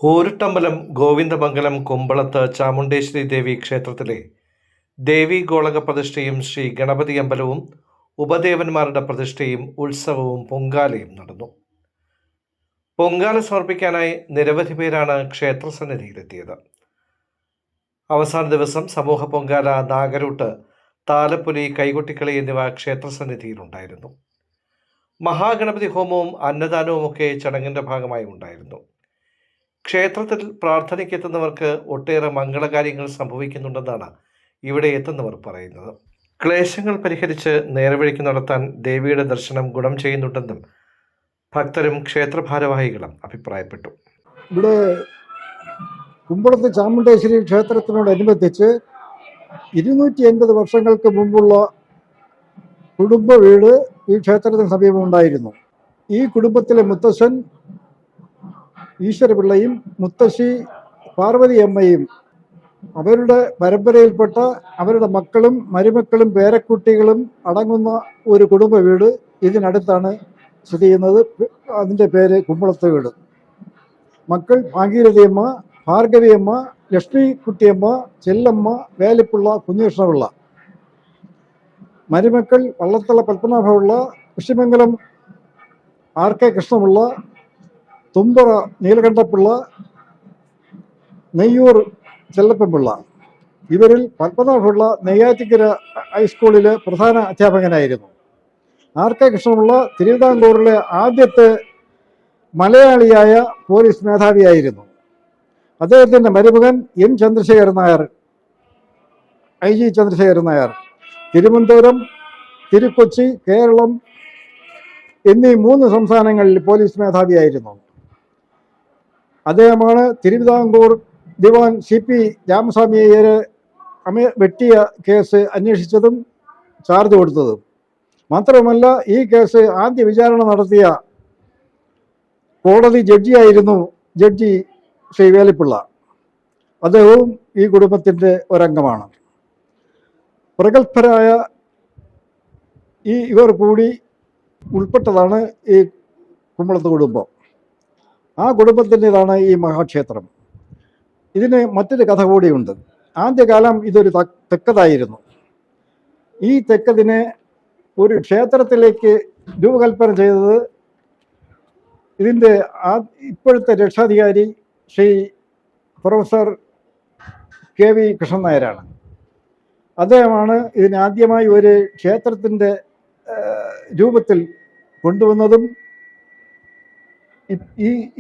ഊരുട്ടമ്പലം ഗോവിന്ദമംഗലം കുമ്പളത്ത് ചാമുണ്ടേശ്വരി ദേവി ക്ഷേത്രത്തിലെ ദേവീഗോളക പ്രതിഷ്ഠയും ശ്രീ ഗണപതി അമ്പലവും ഉപദേവന്മാരുടെ പ്രതിഷ്ഠയും ഉത്സവവും പൊങ്കാലയും നടന്നു. പൊങ്കാല സമർപ്പിക്കാനായി നിരവധി പേരാണ് ക്ഷേത്രസന്നിധിയിലെത്തിയത്. അവസാന ദിവസം സമൂഹ പൊങ്കാല, നാഗരൂട്ട്, താലപ്പൊലി, കൈകൊട്ടിക്കളി എന്നിവ ക്ഷേത്രസന്നിധിയിലുണ്ടായിരുന്നു. മഹാഗണപതി ഹോമവും അന്നദാനവുമൊക്കെ ചടങ്ങിന്റെ ഭാഗമായി ഉണ്ടായിരുന്നു. ക്ഷേത്രത്തിൽ പ്രാർത്ഥനയ്ക്കെത്തുന്നവർക്ക് ഒട്ടേറെ മംഗളകാര്യങ്ങൾ സംഭവിക്കുന്നുണ്ടെന്നാണ് ഇവിടെ എത്തുന്നവർ പറയുന്നത്. ക്ലേശങ്ങൾ പരിഹരിച്ച് നേർവഴിക്ക് നടത്താൻ ദേവിയുടെ ദർശനം ഗുണം ചെയ്യുന്നുണ്ടെന്നും ഭക്തരും ക്ഷേത്രഭാരവാഹികളും അഭിപ്രായപ്പെട്ടു. ഇവിടെ കുമ്പളത്ത് ചാമുണ്ടേശ്വരി ക്ഷേത്രത്തിനോടനുബന്ധിച്ച് 250 വർഷങ്ങൾക്ക് മുമ്പുള്ള കുടുംബ വീട് ഈ ക്ഷേത്രത്തിന് സമീപം ഉണ്ടായിരുന്നു. ഈ കുടുംബത്തിലെ മുത്തശ്ശൻ ഈശ്വരപിള്ളയും മുത്തശ്ശി പാർവതിയമ്മയും അവരുടെ പരമ്പരയിൽപ്പെട്ട അവരുടെ മക്കളും മരുമക്കളും പേരക്കുട്ടികളും അടങ്ങുന്ന ഒരു കുടുംബ വീട് ഇതിനടുത്താണ് സ്ഥിതി ചെയ്യുന്നത്. അതിൻ്റെ പേര് കുമ്പളത്ത് വീട്. മക്കൾ ഭാഗീരഥിയമ്മ, ഭാർഗവിയമ്മ, ലക്ഷ്മിക്കുട്ടിയമ്മ, ചെല്ലമ്മ, വേലിപ്പിള്ള, കുഞ്ഞുകൃഷ്ണപിള്ള. മരുമക്കൾ വള്ളത്തള പത്മനാഭപിള്ള, കൃഷിമംഗലം ആർ.കെ. കൃഷ്ണപിള്ള, തുമ്പറ നീലകണ്ഠപിള്ള, നെയ്യൂർ ചെല്ലപ്പൻപിള്ള. ഇവരിൽ പത്മനാഭപിള്ള നെയ്യാറ്റിക്കര ഹൈസ്കൂളിലെ പ്രധാന അധ്യാപകനായിരുന്നു. ആർ.കെ. കൃഷ്ണപിള്ള തിരുവിതാംകൂറിലെ ആദ്യത്തെ മലയാളിയായ പോലീസ് മേധാവിയായിരുന്നു. അദ്ദേഹത്തിൻ്റെ മരുമകൻ എൻ ചന്ദ്രശേഖരൻ നായർ, IG ചന്ദ്രശേഖരൻ നായർ, തിരുവനന്തപുരം, തിരുക്കൊച്ചി, കേരളം എന്നീ 3 സംസ്ഥാനങ്ങളിൽ പോലീസ് മേധാവിയായിരുന്നു. അദ്ദേഹമാണ് തിരുവിതാംകൂർ ദിവാൻ CP രാമസ്വാമിയെ വെട്ടിയ കേസ് അന്വേഷിച്ചതും ചാർജ് കൊടുത്തതും. മാത്രമല്ല, ഈ കേസ് ആദ്യ വിചാരണ നടത്തിയ കോടതി ജഡ്ജിയായിരുന്നു ജഡ്ജി ശ്രീ വേലിപ്പിള്ള. അദ്ദേഹവും ഈ കുടുംബത്തിൻ്റെ ഒരംഗമാണ്. പ്രഗത്ഭരായ ഇവർ കൂടി ഉൾപ്പെട്ടതാണ് ഈ കുമ്പളത്ത് കുടുംബം. ആ കുടുംബത്തിൻ്റെതാണ് ഈ മഹാക്ഷേത്രം. ഇതിന് മറ്റൊരു കഥ കൂടിയുണ്ട്. ആദ്യകാലം ഇതൊരു തെക്കതായിരുന്നു. ഈ തെക്കതിനെ ഒരു ക്ഷേത്രത്തിലേക്ക് രൂപകൽപ്പന ചെയ്തത് ഇതിൻ്റെ ഇപ്പോഴത്തെ രക്ഷാധികാരി ശ്രീ പ്രൊഫസർ KV കൃഷ്ണൻ നായരാണ്. അദ്ദേഹമാണ് ഇതിനാദ്യമായി ഒരു ക്ഷേത്രത്തിൻ്റെ രൂപത്തിൽ കൊണ്ടുവന്നതും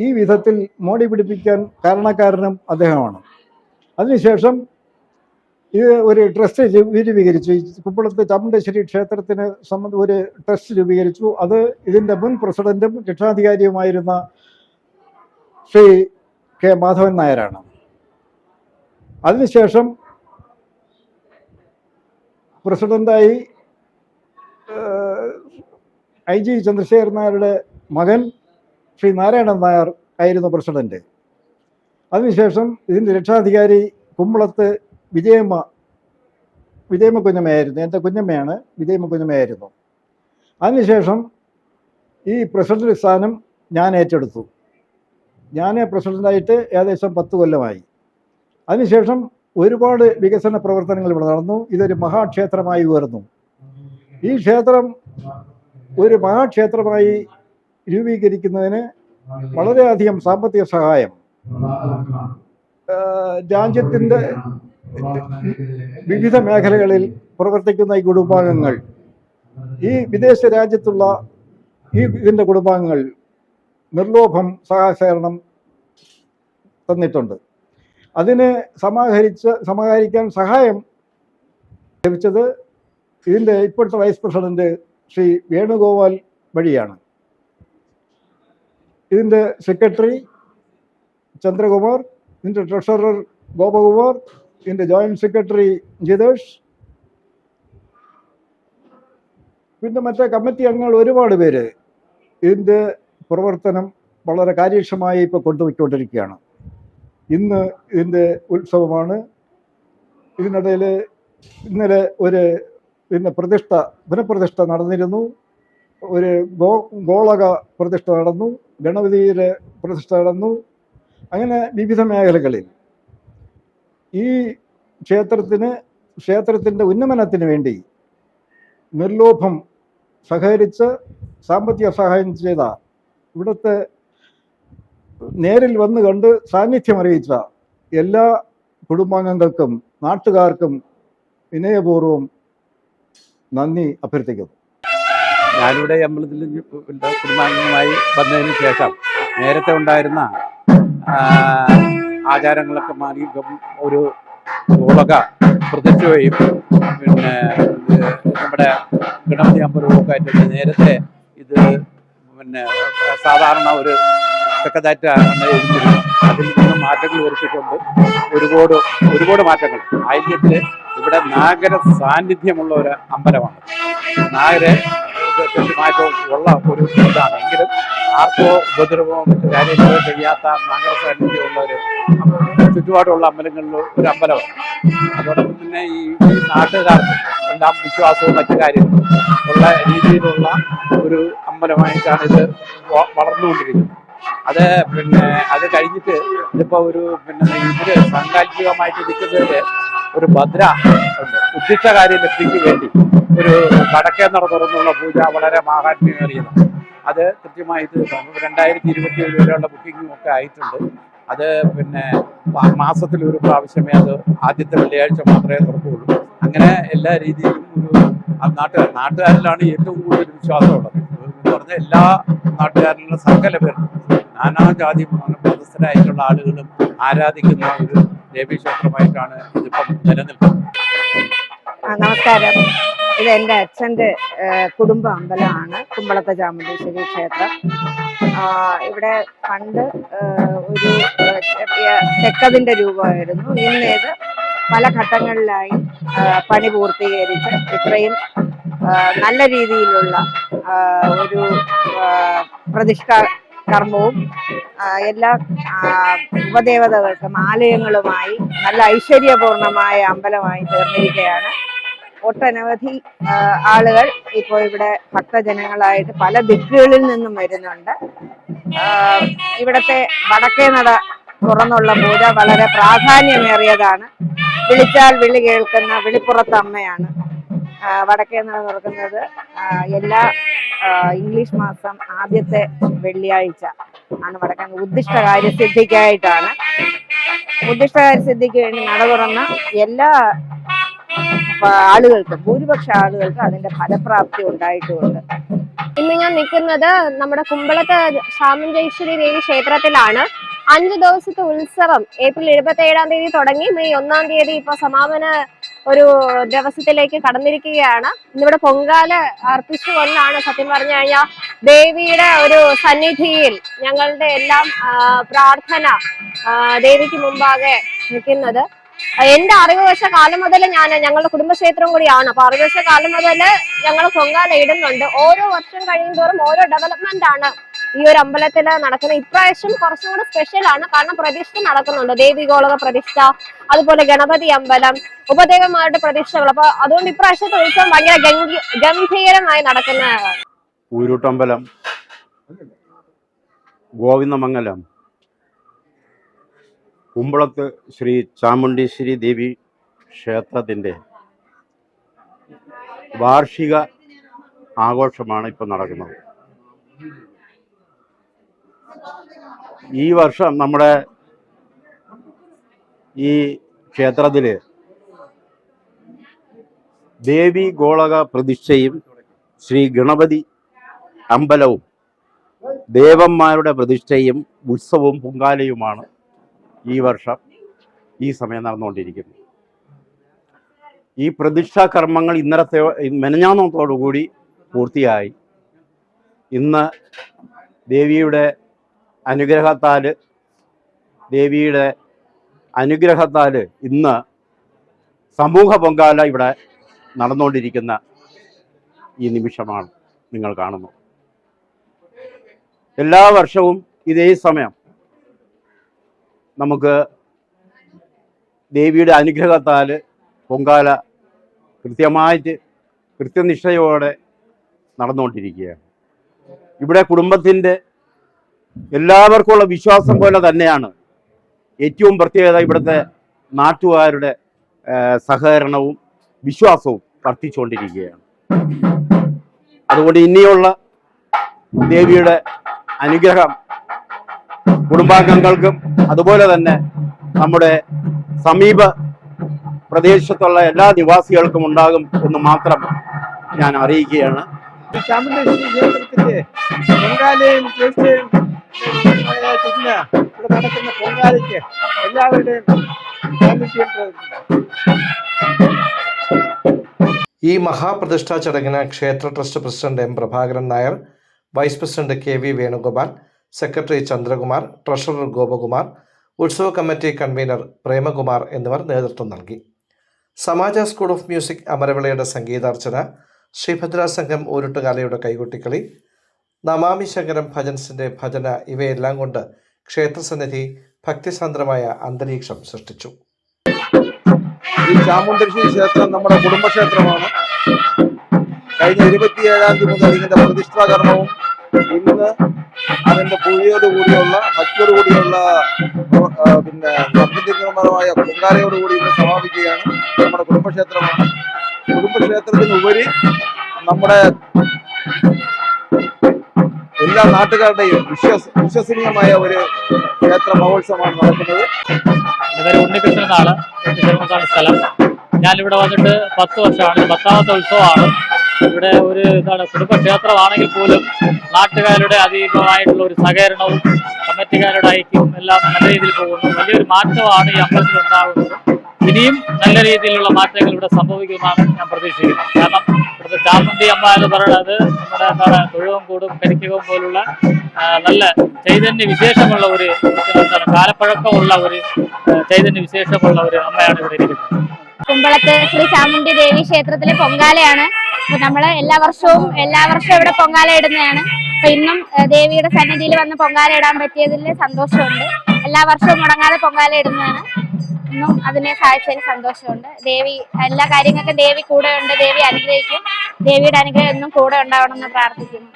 ഈ വിധത്തിൽ മോടി പിടിപ്പിക്കാൻ കാരണക്കാരനും അദ്ദേഹമാണ്. അതിനുശേഷം ഇത് ഒരു ട്രസ്റ്റ് രൂപീകരിച്ചു. കുമ്പളത്ത് ചാമുണ്ടേശ്വരി ക്ഷേത്രത്തിന് ഒരു ട്രസ്റ്റ് രൂപീകരിച്ചു. അത് ഇതിൻ്റെ മുൻ പ്രസിഡന്റും രക്ഷാധികാരിയുമായിരുന്ന ശ്രീ K. മാധവൻ നായരാണ്. അതിനുശേഷം പ്രസിഡന്റായി IG ചന്ദ്രശേഖരൻ നായരുടെ മകൻ ശ്രീ നാരായണൻ നായർ ആയിരുന്നു പ്രസിഡന്റ്. അതിനുശേഷം ഇതിൻ്റെ രക്ഷാധികാരി കുമ്പളത്ത് വിജയമ്മ കുഞ്ഞമ്മയായിരുന്നു. എൻ്റെ കുഞ്ഞമ്മയാണ്, വിജയമ്മ കുഞ്ഞമ്മയായിരുന്നു. അതിനുശേഷം ഈ പ്രസിഡന്റ് സ്ഥാനം ഞാൻ ഏറ്റെടുത്തു. ഞാൻ പ്രസിഡന്റായിട്ട് ഏകദേശം 10 കൊല്ലമായി. അതിനുശേഷം ഒരുപാട് വികസന പ്രവർത്തനങ്ങൾ ഇവിടെ നടന്നു. ഇതൊരു മഹാക്ഷേത്രമായി ഉയർന്നു. ഈ ക്ഷേത്രം ഒരു മഹാക്ഷേത്രമായി രൂപീകരിക്കുന്നതിന് വളരെയധികം സാമ്പത്തിക സഹായം രാജ്യത്തിൻ്റെ വിവിധ മേഖലകളിൽ പ്രവർത്തിക്കുന്ന ഈ കുടുംബാംഗങ്ങൾ, ഈ വിദേശ രാജ്യത്തുള്ള ഇതിൻ്റെ കുടുംബാംഗങ്ങൾ നിർലോഭം സഹകരണം തന്നിട്ടുണ്ട്. അതിനെ സമാഹരിക്കാൻ സഹായം ലഭിച്ചത് ഇതിൻ്റെ ഇപ്പോഴത്തെ വൈസ് പ്രസിഡന്റ് ശ്രീ വേണുഗോപാൽ വഴിയാണ്. ഇതിൻ്റെ സെക്രട്ടറി ചന്ദ്രകുമാർ, ഇതിൻ്റെ ട്രഷറർ ഗോപകുമാർ, ഇതിൻ്റെ ജോയിൻറ്റ് സെക്രട്ടറി ജിതേഷ്, പിന്നെ മറ്റേ കമ്മിറ്റി അംഗങ്ങൾ ഒരുപാട് പേര് ഇതിൻ്റെ പ്രവർത്തനം വളരെ കാര്യക്ഷമമായി ഇപ്പോൾ കൊണ്ടുപോയിക്കൊണ്ടിരിക്കുകയാണ്. ഇന്ന് ഇതിൻ്റെ ഉത്സവമാണ്. ഇതിനിടയിൽ ഇന്നലെ പുനഃപ്രതിഷ്ഠ നടന്നിരുന്നു. ഒരു ഗോളക പ്രതിഷ്ഠ നടന്നു, ഗണപതിയുടെ പ്രതിഷ്ഠ നടന്നു. അങ്ങനെ വിവിധ മേഖലകളിൽ ഈ ക്ഷേത്രത്തിൻ്റെ ഉന്നമനത്തിന് വേണ്ടി നിർലോഭം സഹകരിച്ച് സാമ്പത്തിക സഹായം ചെയ്ത, ഇവിടുത്തെ നേരിൽ വന്ന് കണ്ട് സാന്നിധ്യം അറിയിച്ച എല്ലാ കുടുംബാംഗങ്ങൾക്കും നാട്ടുകാർക്കും വിനയപൂർവ്വം നന്ദി അഭ്യർത്ഥിക്കുന്നു. ഞാനിവിടെ അമ്പലത്തിൽ കുടുംബാംഗങ്ങളുമായി വന്നതിന് ശേഷം നേരത്തെ ഉണ്ടായിരുന്ന ആചാരങ്ങളൊക്കെ മാറി ഒരു ഗോളക പ്രതിഷ്ഠയും പിന്നെ നമ്മുടെ ഗണപതി അമ്പലമൊക്കെ ആയിട്ട് നേരത്തെ ഇത് പിന്നെ സാധാരണ ഒരു തെക്കതായിട്ടാണ് ഇരുന്നിരുന്നത്. അതിൽ നിന്ന് മാറ്റങ്ങൾ വരുത്തിക്കൊണ്ട് ഒരുപാട് മാറ്റങ്ങൾ. ഐതിഹ്യത്തിൽ ഇവിടെ നാഗര സാന്നിധ്യമുള്ള ഒരു അമ്പലമാണ്. നാഗരെ മാറ്റവും ഉള്ള ഒരു ഇതാണ്. എങ്കിലും ആർക്കോ ഉപദ്രവമോ മറ്റു കാര്യങ്ങളോ ചെയ്യാത്ത നാഗര സാന്നിധ്യമുള്ള ഒരു ചുറ്റുപാടുള്ള അമ്പലങ്ങളിൽ ഒരു അമ്പലമാണ്. അതോടൊപ്പം തന്നെ ഈ നാട്ടുകാർക്ക് എല്ലാം വിശ്വാസവും മറ്റു കാര്യങ്ങളും ഉള്ള രീതിയിലുള്ള ഒരു അമ്പലമായിട്ടാണ് ഇത് വളർന്നുകൊണ്ടിരിക്കുന്നത്. അത് കഴിഞ്ഞിട്ട് ഇതിപ്പോൾ ഇതില് സാങ്കല്പികമായിട്ട് ഇരിക്കുന്നതില് ഒരു ഭദ്ര ഉണ്ട്. ഉദ്ദിഷ്ടകാര്യ ലബ്ധിക്ക് വേണ്ടി ഒരു വടക്കേ നട തുറന്നുള്ള പൂജ വളരെ മാഹാത്മ്യമേറിയതാണ്. അത് കൃത്യമായിട്ട് 2027 വരെയുള്ള ബുക്കിങ്ങും ഒക്കെ ആയിട്ടുണ്ട്. അത് മാസത്തിൽ ഒരു പ്രാവശ്യമേ അത് ആദ്യത്തെ വെള്ളിയാഴ്ച മാത്രമേ തുറക്കുകയുള്ളൂ. അങ്ങനെ എല്ലാ രീതിയിലും ഒരു നാട്ടുകാരിലാണ് ഏറ്റവും കൂടുതൽ വിശ്വാസമുള്ളത് എന്ന് പറഞ്ഞാൽ എല്ലാ നാട്ടുകാരിലുള്ള സകല പേരും നാനാജാതി മതസ്ഥരായിട്ടുള്ള ആളുകളും ആരാധിക്കുന്ന ഒരു ദേവീക്ഷേത്രമായിട്ടാണ് ഇതിപ്പം നിലനിൽക്കുന്നത്. നമസ്കാരം. ഇത് എൻ്റെ അച്ഛൻ്റെ കുടുംബ അമ്പലമാണ് കുമ്പളത്തെ ചാമുണ്ടേശ്വരി ക്ഷേത്രം. ഇവിടെ പണ്ട് ഒരു തെക്കതിൻ്റെ രൂപമായിരുന്നു. ഇന്നേത് പല ഘട്ടങ്ങളിലായി പണി പൂർത്തീകരിച്ച് ഇത്രയും നല്ല രീതിയിലുള്ള ഒരു പ്രതിഷ്ഠാ കർമ്മവും എല്ലാ ഉപദേവതകൾക്കും ആലയങ്ങളുമായി നല്ല ഐശ്വര്യപൂർണമായ അമ്പലമായി തീർന്നിരിക്കുകയാണ്. ഒട്ടനവധി ആളുകൾ ഇപ്പോൾ ഇവിടെ ഭക്തജനങ്ങളായിട്ട് പല ദിക്കുകളിൽ നിന്നും വരുന്നുണ്ട്. ഇവിടത്തെ വടക്കേ നട തുറന്നുള്ള പൂജ വളരെ പ്രാധാന്യമേറിയതാണ്. വിളിച്ചാൽ വിളി കേൾക്കുന്ന വിളിപ്പുറത്തമ്മയാണ് വടക്കേ നട തുറക്കുന്നത്. എല്ലാ ഇംഗ്ലീഷ് മാസം ആദ്യത്തെ വെള്ളിയാഴ്ച ആണ് വടക്കേ ഉദ്ദിഷ്ട കാര്യസിദ്ധിക്കായിട്ടാണ്. ഉദ്ദിഷ്ട കാര്യസിദ്ധിക്ക് വേണ്ടി നട തുറന്ന എല്ലാ ആളുകൾക്കും ഭൂരിപക്ഷ ആളുകൾക്കും അതിന്റെ ഫലപ്രാപ്തി ഉണ്ടായിട്ടുമുണ്ട്. ഇന്ന് ഞാൻ നിൽക്കുന്നത് നമ്മുടെ കുമ്പളത്ത് ചാമുണ്ടേശ്വരി ദേവി ക്ഷേത്രത്തിലാണ്. 5 ദിവസത്തെ ഉത്സവം ഏപ്രിൽ 27-ാം തീയതി തുടങ്ങി മെയ് 1-ാം തീയതി ഇപ്പൊ സമാപന ഒരു ദിവസത്തിലേക്ക് കടന്നിരിക്കുകയാണ്. ഇന്നിവിടെ പൊങ്കാല അർപ്പിച്ചുകൊണ്ടാണ് സത്യം പറഞ്ഞു കഴിഞ്ഞാൽ ദേവിയുടെ ഒരു സന്നിധിയിൽ ഞങ്ങളുടെ എല്ലാം പ്രാർത്ഥന ദേവിക്ക് മുമ്പാകെ നിൽക്കുന്നത്. എന്റെ അറിവുവശ കാലം മുതൽ ഞങ്ങളുടെ കുടുംബക്ഷേത്രം കൂടിയാണ്. അപ്പൊ അറിവുവശ കാലം മുതൽ ഞങ്ങൾ പൊങ്കാല ഇടുന്നുണ്ട്. ഓരോ വർഷം കഴിയുന്തോറും ഓരോ ഡെവലപ്മെന്റ് ആണ് ഈ ഒരു അമ്പലത്തിൽ നടക്കുന്നത്. ഇപ്രാവശ്യം കുറച്ചും കൂടെ സ്പെഷ്യൽ ആണ്. കാരണം പ്രതിഷ്ഠ നടക്കുന്നുണ്ട്. ദേവി ഗോളക പ്രതിഷ്ഠ, അതുപോലെ ഗണപതി അമ്പലം, ഉപദേവന്മാരുടെ പ്രതിഷ്ഠകൾ. അപ്പൊ അതുകൊണ്ട് ഇപ്രാവശ്യത്തെ ഉത്സവം ഭയങ്കര ഗംഭീരമായി നടക്കുന്നതാണ്. ഊരൂട്ടമ്പലം, ഗോവിന്ദമംഗലം, കുമ്പളത്ത് ശ്രീ ചാമുണ്ടേശ്വരി ദേവി ക്ഷേത്രത്തിൻ്റെ വാർഷിക ആഘോഷമാണ് ഇപ്പോൾ നടക്കുന്നത്. ഈ വർഷം നമ്മുടെ ഈ ക്ഷേത്രത്തിൽ ദേവി ഗോളക പ്രതിഷ്ഠയും ശ്രീ ഗണപതി അമ്പലവും ദേവന്മാരുടെ പ്രതിഷ്ഠയും ഉത്സവവും പൊങ്കാലയുമാണ് ഈ വർഷം ഈ സമയം നടന്നുകൊണ്ടിരിക്കുന്നത്. ഈ പ്രതിഷ്ഠാ കർമ്മങ്ങൾ ഇന്നലത്തെ മെനഞ്ഞാന്നത്തോടുകൂടി പൂർത്തിയായി. ഇന്ന് ദേവിയുടെ അനുഗ്രഹത്താൽ ഇന്ന് സമൂഹ പൊങ്കാല ഇവിടെ നടന്നുകൊണ്ടിരിക്കുന്ന ഈ നിമിഷമാണ് നിങ്ങൾ കാണുന്നത്. എല്ലാ വർഷവും ഇതേ സമയം നമുക്ക് ദേവിയുടെ അനുഗ്രഹത്താൽ പൊങ്കാല കൃത്യനിഷ്ഠയോടെ നടന്നുകൊണ്ടിരിക്കുകയാണ്. ഇവിടെ കുടുംബത്തിൻ്റെ എല്ലാവർക്കുമുള്ള വിശ്വാസം പോലെ തന്നെയാണ് ഏറ്റവും പ്രത്യേകത ഇവിടുത്തെ നാട്ടുകാരുടെ സഹകരണവും വിശ്വാസവും വർദ്ധിച്ചുകൊണ്ടിരിക്കുകയാണ്. അതുകൊണ്ട് ഇനിയുള്ള ദേവിയുടെ അനുഗ്രഹം കുടുംബാംഗങ്ങൾക്കും അതുപോലെ തന്നെ നമ്മുടെ സമീപ പ്രദേശത്തുള്ള എല്ലാ നിവാസികൾക്കും ഉണ്ടാകും എന്ന് മാത്രം ഞാൻ അറിയിക്കുകയാണ്. ചാമുണ്ടേശ്വരി ക്ഷേത്രത്തിന്റെ പൊങ്കാലയും തീർച്ചയായും ഇവിടെ നടക്കുന്ന പൊങ്കാലയ്ക്ക് എല്ലാവരുടെയും ഈ മഹാപ്രതിഷ്ഠാ ചടങ്ങിന് ക്ഷേത്ര trust president M Prabhakaran Nair, vice president KV Venugopal, secretary Chandrakumar, treasurer Gopakumar, ഉത്സവ കമ്മിറ്റി കൺവീനർ പ്രേമകുമാർ എന്നിവർ നേതൃത്വം നൽകി. സമാജ സ്കൂൾ ഓഫ് മ്യൂസിക് അമരവിളയുടെ സംഗീതാർച്ചന, ശ്രീഭദ്ര സംഘം ഊരുട്ടുകാലയുടെ കൈകൊട്ടിക്കളി, നമാമി ശങ്കരം ഭജൻസിന്റെ ഭജന ഇവയെല്ലാം കൊണ്ട് ക്ഷേത്രസന്നിധി ഭക്തിസാന്ദ്രമായ അന്തരീക്ഷം സൃഷ്ടിച്ചു. ഈ ചാമുണ്ടേശ്വരി ക്ഷേത്രം നമ്മുടെ കുടുംബക്ഷേത്രമാണ്. കഴിഞ്ഞ 27-ാം തീയതി മുതൽ ഇതിന്റെ പ്രതിഷ്ഠാകർമ്മവും ഇന്ന് അതിന്റെ പൂജയോടുകൂടിയുള്ള ഭക്തിയോടുകൂടിയുള്ള ഭക്തിനിർമ്മലമായ പൊങ്കാലയോടുകൂടി ഇന്ന് സമാപിക്കുകയാണ്. നമ്മുടെ കുടുംബക്ഷേത്രമാണ്. കുടുംബക്ഷേത്രത്തിനുപരി നമ്മുടെ എല്ലാ നാട്ടുകാരുടെയും വിശ്വസനീയമായ ഒരു ക്ഷേത്ര മഹോത്സവമാണ് നടക്കുന്നത്. എൻ്റെ പേര് ഉണ്ണികൃഷ്ണൻ എന്നാണ്. ചെറുമക്കാട് സ്ഥലം. ഞാനിവിടെ വന്നിട്ട് 10 വർഷമാണ്. 10ാമത്തെ ഉത്സവമാണ്. ഇവിടെ ഒരു കുടുംബക്ഷേത്രമാണെങ്കിൽ പോലും നാട്ടുകാരുടെ അധികമായിട്ടുള്ള ഒരു സഹകരണവും കമ്മിറ്റിക്കാരുടെ ഐക്യവും എല്ലാം നല്ല രീതിയിൽ പോകുന്നു. വലിയൊരു മാറ്റമാണ് ഈ അമ്പലത്തിൽ ഉണ്ടാകുന്നത്. ഇനിയും നല്ല രീതിയിലുള്ള മാറ്റങ്ങൾ ഇവിടെ സംഭവിക്കുമെന്നാണ് ഞാൻ പ്രതീക്ഷിക്കുന്നത്. കാരണം ഇവിടുത്തെ ചാമുണ്ടി അമ്മ എന്ന് പറയുന്നത് നമ്മുടെ തൊഴുവൻകൂടും കരിക്കകവും പോലുള്ള നല്ല ചൈതന്യ വിശേഷമുള്ള ഒരു കാലപ്പഴക്കമുള്ള ഒരു ചൈതന്യ വിശേഷമുള്ള ഒരു അമ്മയാണ് ഇവിടെ ഇരിക്കുന്നത്. കുമ്പളത്ത് ശ്രീ ചാമുണ്ഡി ദേവി ക്ഷേത്രത്തിലെ പൊങ്കാലയാണ്. അപ്പൊ നമ്മള് എല്ലാ വർഷവും ഇവിടെ പൊങ്കാല ഇടുന്നതാണ്. അപ്പൊ ഇന്നും ദേവിയുടെ സന്നിധിയിൽ വന്ന് പൊങ്കാല ഇടാൻ പറ്റിയതിൽ സന്തോഷമുണ്ട്. എല്ലാ വർഷവും മുടങ്ങാതെ പൊങ്കാല ഇടുന്നതാണ്. ഇന്നും അതിനെ സഹായിച്ചതിന് സന്തോഷമുണ്ട്. ദേവി എല്ലാ കാര്യങ്ങൾക്കും ദേവി കൂടെ ഉണ്ട്. ദേവി അനുഗ്രഹിക്കും. ദേവിയുടെ അനുഗ്രഹം എന്നും കൂടെ ഉണ്ടാവണമെന്ന് പ്രാർത്ഥിക്കുന്നു.